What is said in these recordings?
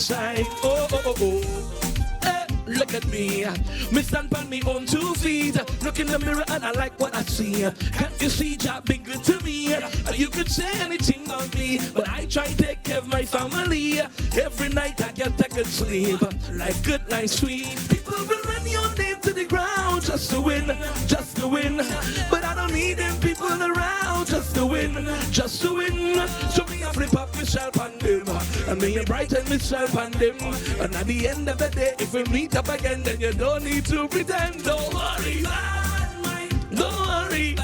side. Oh, oh, oh, oh. Look at me, me stand on me own 2 feet. Look in the mirror and I like what I see. Can't you see Jah been good to me? You could say anything on me, but I try to take care of my family. Every night I get a good sleep, like good night sweet. People will run your name to the ground just to win, just to win. But I don't need them people around just to win, just to win. So me I flip up myself and them, and me I brighten myself and them. And at the end of the day, if we meet up again, then you don't need to pretend. Don't worry, don't worry.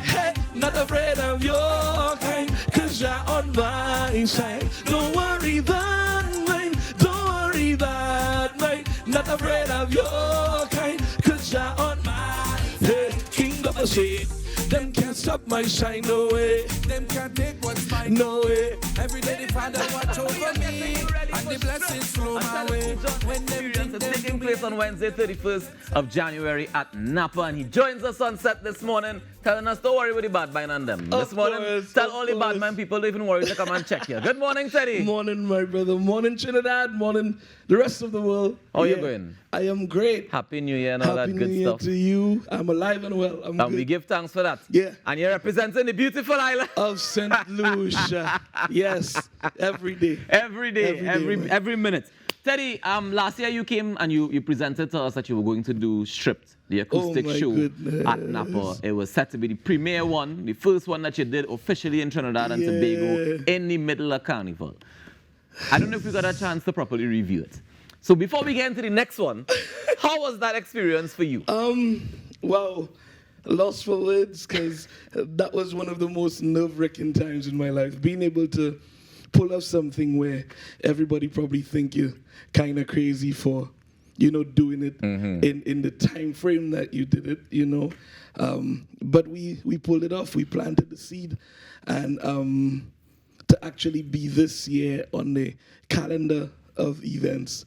Hey, not afraid of your kind, cause you're on my side. Don't worry that mine, don't worry that mine. Not afraid of your kind, cause you're on my hey, king of the sea. Them can't stop my shine, no way. Them can't take what's mine, no way. Every day the Father watch over me, and the blessings flow my way. When them Experience is taking place on Wednesday, 31st of January at Napa, and he joins us on set this morning, telling us don't worry with the bad mind on them. This morning, tell all the bad mind people don't even worry to come and check you. Good morning, Teddy. Morning, my brother. Morning, Trinidad. Morning, the rest of the world. How you going? I am great. Happy New Year and all Happy that good New Year stuff. to you. I'm alive and well. I'm And good. we give thanks for that. Yeah. And you're representing the beautiful island Of St. Lucia. Yes, every day. every day, man. every minute. Teddy, last year you came and you presented to us that you were going to do Stripped, the acoustic my show goodness. at Napa. It was set to be the premiere one, the first one that you did officially in Trinidad and Tobago in the middle of Carnival. I don't know if we got a chance to properly review it. So before we get into the next one, how was that experience for you? Wow. Lost for words, because that was one of the most nerve-wracking times in my life. Being able to pull off something where everybody probably think you're kind of crazy for, doing it in the time frame that you did it, But we pulled it off. We planted the seed, and to actually be this year on the calendar of events,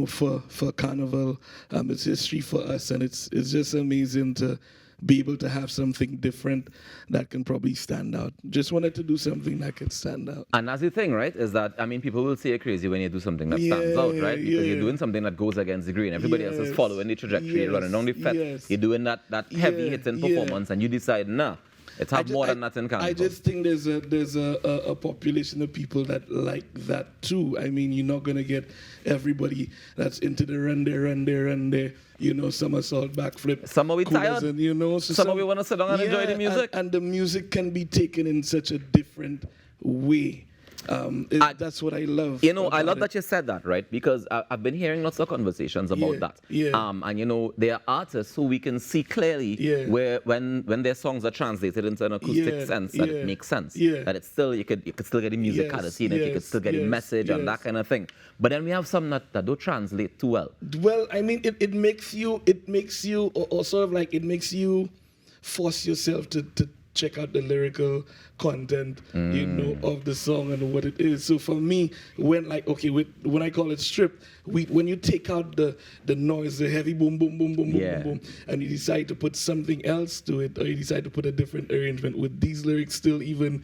for Carnival, it's history for us, and it's just amazing to be able to have something different that can probably stand out. Just wanted to do something that could stand out. And that's the thing, right? Is that, people will say you're crazy when you do something that stands out, right? Because you're doing something that goes against the grain. Everybody else is following the trajectory, running down the fence. You're doing that heavy hitting performance, and you decide, nah, it's more than that in Carnival. I just think there's a population of people that like that too. I mean, you're not gonna get everybody that's into the run there, somersault, backflip. Some are we tired. And, some of we want to sit down and enjoy the music. And the music can be taken in such a different way. That's what I love. I love that you said that, right? Because I've been hearing lots of conversations about that. And there are artists who we can see clearly where when their songs are translated into an acoustic sense, that it makes sense. That it's still you could still get the musicality in it, you could still get the message and that kind of thing. But then we have some that don't translate too well. Well, I mean, it makes you force yourself to check out the lyrical content, of the song and what it is. So for me, when I call it stripped, when you take out the noise, the heavy boom, boom, boom, boom, boom, boom, boom, and you decide to put something else to it, or you decide to put a different arrangement with these lyrics still even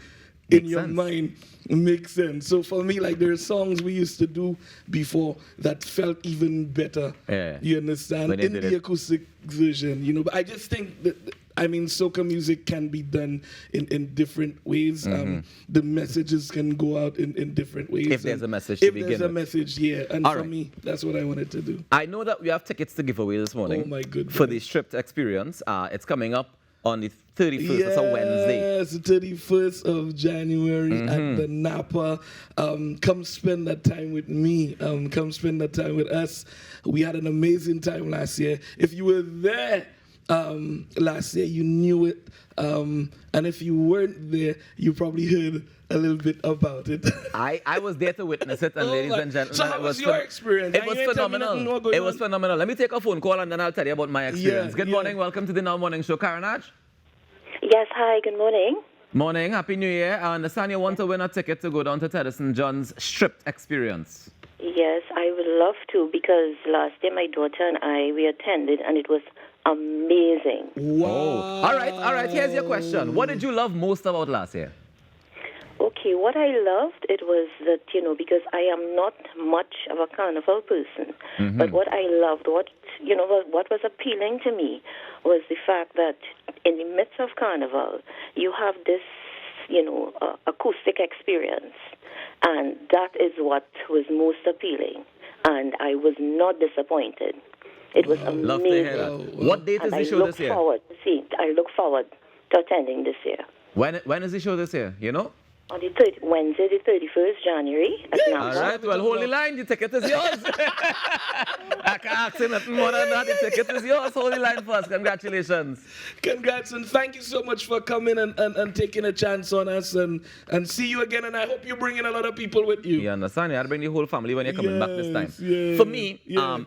in your mind, makes sense. So for me, there are songs we used to do before that felt even better. Yeah. You understand? In the acoustic version, But I just think that, soca music can be done in different ways. The messages can go out in different ways. If there's a message to begin with. If there's a message, yeah. And for me, that's what I wanted to do. I know that we have tickets to give away this morning. Oh, my goodness. For the Stripped experience. It's coming up on the 31st. It's a Wednesday. Yes, the 31st of January at the Napa. Come spend that time with me. Come spend that time with us. We had an amazing time last year. If you were there last year, you knew it. And if you weren't there, you probably heard a little bit about it. I was there to witness it, and ladies and gentlemen, so how was your experience? It was phenomenal. It was phenomenal. Let me take a phone call and then I'll tell you about my experience. Good morning. Welcome to the Now Morning Show. Karanaj? Yes, hi, good morning. Morning. Happy New Year. I understand you want to win a ticket to go down to Teddyson John's Stripped experience. Yes, I would love to, because last year my daughter and we attended, and it was amazing. Wow. Oh. All right. Here's your question. What did you love most about last year? Okay, what I loved it was that, because I am not much of a carnival person, but what I loved, what was appealing to me was the fact that in the midst of carnival, you have this, acoustic experience, and that is what was most appealing, and I was not disappointed. It was amazing. Love to hear that. What date is the show this year? I look forward to attending this year. When is the show this year? You know? On the Wednesday, the 31st January at All right, well, holy line, the ticket is yours. I can't ask you nothing more than that. The ticket is yours. Holy line first. Congratulations. Congrats, and thank you so much for coming and taking a chance on us, and see you again, and I hope you bring in a lot of people with you. You understand? You have to bring the whole family when you're coming back this time. Yes, For me,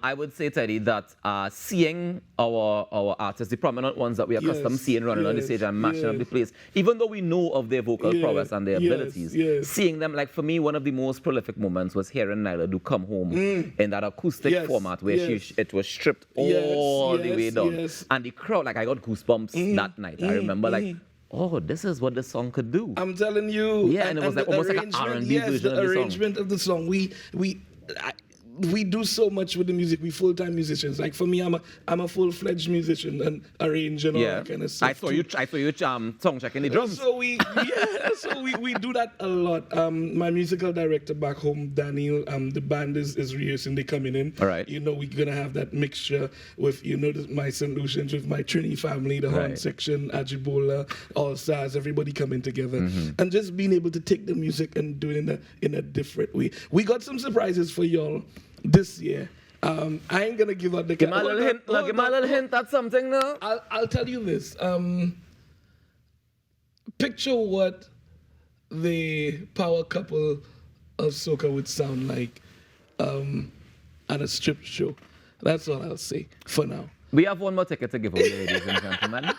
I would say, Teddy, that seeing our artists, the prominent ones that we are accustomed seeing running on the stage and mashing up the place, even though we know of their vocal prowess and their abilities, seeing them, like for me, one of the most prolific moments was hearing Nyla do Come Home in that acoustic format where it was stripped all the way down. And the crowd, like I got goosebumps that night. I remember like, oh, this is what the song could do. I'm telling you. Yeah, and it was like almost like an R&B version of the song. The arrangement of the song. We do so much with the music. We full-time musicians. Like for me, I'm a full-fledged musician and arrange and all that kind of stuff. I saw you song checking the drums. So we do that a lot. My musical director back home, Daniel, the band is rehearsing. They coming in. All right. We're gonna have that mixture with my St. Lucians, with my Trini family, the horn section, Ajibola, All Stars, everybody coming together, and just being able to take the music and do it in a different way. We got some surprises for y'all this year. I ain't gonna give out the. Give me a little hint. Give me a little hint at something now. I'll tell you this. Picture what the power couple of soca would sound like at a strip show. That's all I'll say for now. We have one more ticket to give away, ladies and gentlemen.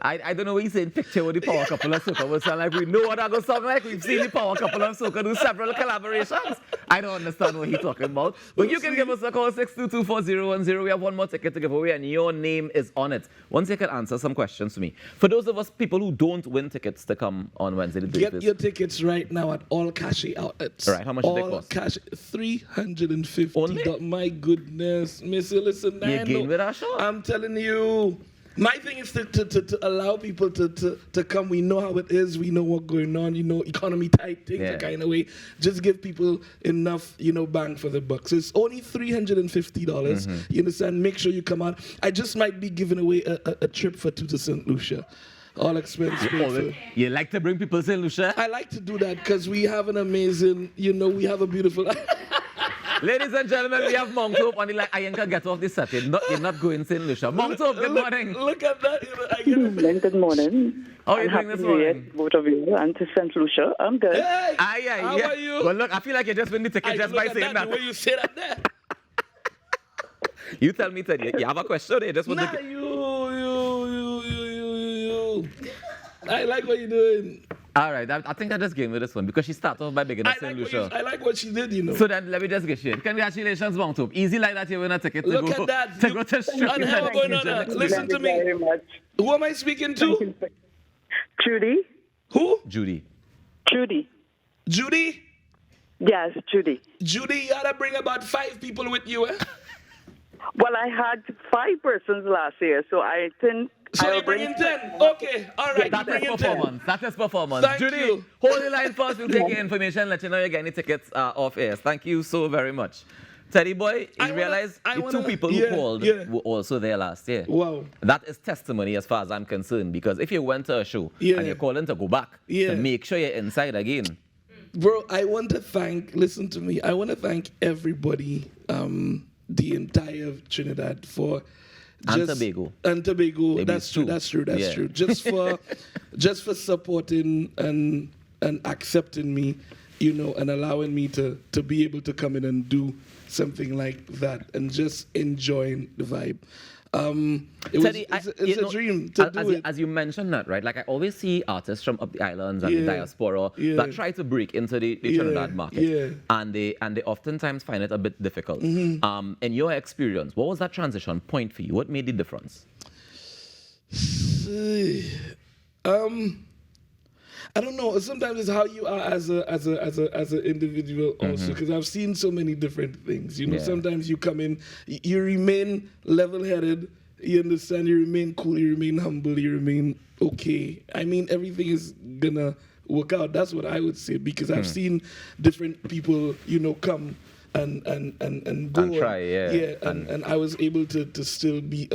I don't know what you're saying. Picture what the power couple of soca would sound like. We know what that going to sound like. We've seen the power couple of soca do several collaborations. I don't understand what he's talking about. But you can give us a call, 622-4010. We have one more ticket to give away, and your name is on it. Once you can answer some questions to me. For those of us people who don't win tickets to come on Wednesday, get your tickets right now at all cash outlets. All right, how much do they cost? All cash, $350. Only? My goodness, Missy, listen. You again with our show? I'm telling you. My thing is to allow people to come. We know how it is. We know what's going on. Economy tight things, the kind of way. Just give people enough, bang for the buck. So it's only $350. You understand? Make sure you come out. I just might be giving away a trip for two to St. Lucia. All expense paid. You like to bring people to St. Lucia? I like to do that because we have an amazing, we have a beautiful... Ladies and gentlemen, we have Monk Hope on the line. I ain't gonna get off this set. You're not going St. Lucia. Monk Hope, good morning. Look at that. Good morning. How are you doing this morning? Both of you, and to St. Lucia. I'm good. Hey, how are you? Well, look, I feel like you just win the ticket just by saying that. The way you say that there. You tell me, Teddy, you have a question? You just want to... you. I like what you're doing. All right, I think I just gave me this one because she started off by beginning St. Lucia. I like what she did, So then let me just get you in. Congratulations, Mount Hope. Easy like that, you win a ticket to Look go at that. to go to strip. Listen to me. Who am I speaking to? Judy. Who? Judy. Judy. Judy? Yes, Judy. Judy, you ought to bring about 5 people with you, eh? Well, I had 5 persons last year, so I think So you bring in 10. Okay, all right. That is performance. 10. That is performance. Thank Judy, you. hold the line first. We'll take your information, let you know you're getting the tickets off air. Thank you so very much. Teddy boy, you realize the 2 people who called were also there last year. Wow. That is testimony as far as I'm concerned, because if you went to a show and you're calling to go back, to make sure you're inside again. Bro, I want to thank, listen to me, I want to thank everybody, the entire Trinidad for and Tobago. And Tobago, that's true. Just for supporting and accepting me, and allowing me to be able to come in and do something like that and just enjoying the vibe. Teddy, it's a dream to do it. As you mentioned that, right? Like I always see artists from up the islands and the diaspora that try to break into the Trinidad market, and they oftentimes find it a bit difficult. In your experience, what was that transition point for you? What made the difference? I don't know. Sometimes it's how you are as an individual also, because I've seen so many different things. You know, sometimes you come in, you remain level-headed. You understand? You remain cool. You remain humble. You remain okay. I mean, everything is gonna work out. That's what I would say, because I've seen different people, you know, come and go and try, and I was able to still be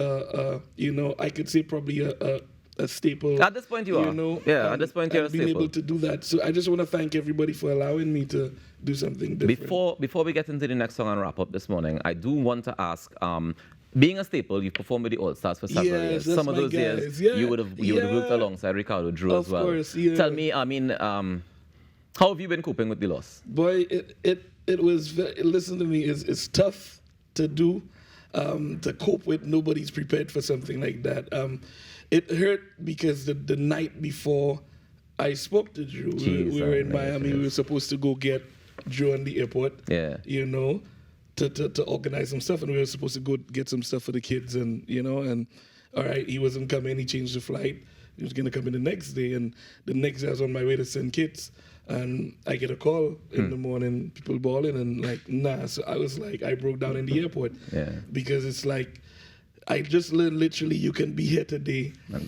you know, I could say probably a staple. At this point you are. Know, at this point you're a being staple. able to do that. So I just want to thank everybody for allowing me to do something different. Before we get into the next song and wrap up this morning, I do want to ask, being a staple, you performed with the All Stars for several years. Some of those years you would have worked alongside Ricardo Drew as well. Of course, yeah. Tell me, I mean, how have you been coping with the loss? Boy, it was listen to me, it's tough to do, to cope with. Nobody's prepared for something like that. It hurt because the night before I spoke to Drew, we were in Miami. We were supposed to go get Drew on the airport. Yeah. You know, to organize some stuff, and we were supposed to go get some stuff for the kids, and you know, and all right, he wasn't coming. He changed the flight. He was gonna come in the next day, and the next day I was on my way to St. Kitts, and I get a call in the morning, people bawling, and like, nah. So I was like, I broke down in the airport, because it's like, I just learned literally you can be here today and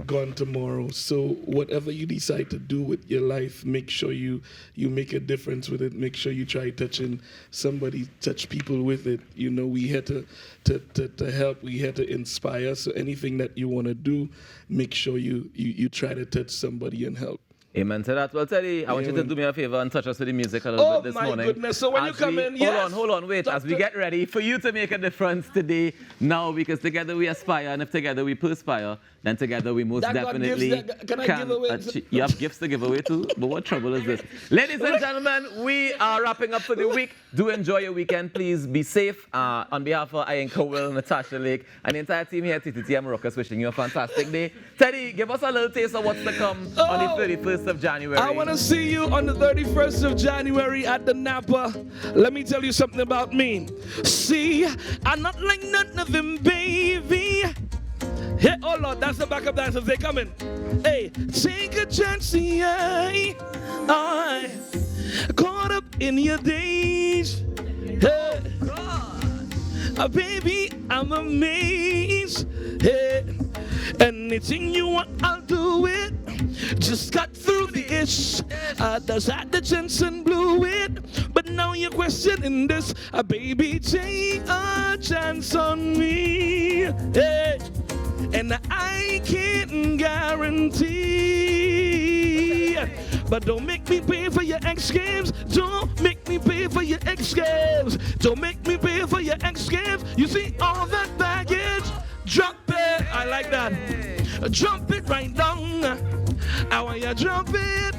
gone tomorrow. So whatever you decide to do with your life, make sure you make a difference with it. Make sure you try touching somebody, touch people with it. You know, we here to help. We here to inspire. So anything that you want to do, make sure you try to touch somebody and help. Amen to that. Well, Teddy, I want you to do me a favor and touch us with the music a little bit this morning. Oh, my goodness. So when you come in, Hold on, wait. As we get ready for you to make a difference today, now, because together we aspire, and if together we perspire, then together we most definitely can I give away? You have gifts to give away too? But what trouble is this? Ladies and gentlemen, we are wrapping up for the week. Do enjoy your weekend. Please be safe. On behalf of Ian Cowell, Natasha Lake, and the entire team here at TTTM Rockers, wishing you a fantastic day. Teddy, give us a little taste of what's to come on the 31st of January. I want to see you on the 31st of January at the Napa. Let me tell you something about me. See, I'm not like none of them, baby. Hey, oh Lord, that's the backup dancers. They coming. Hey, take a chance, I caught up in your days. Hey, baby, I'm amazed. Hey, anything you want, I'll do it. Just got through the ish. Others had the chance and blew it. But now you're questioning this. Baby, take a chance on me. Hey. And I can't guarantee. But don't make me pay for your X Games. Don't make me pay for your X Games. Don't make me pay for your X Games. You see all that baggage? Drop it. I like that. Drop it right down. I want you to drop it.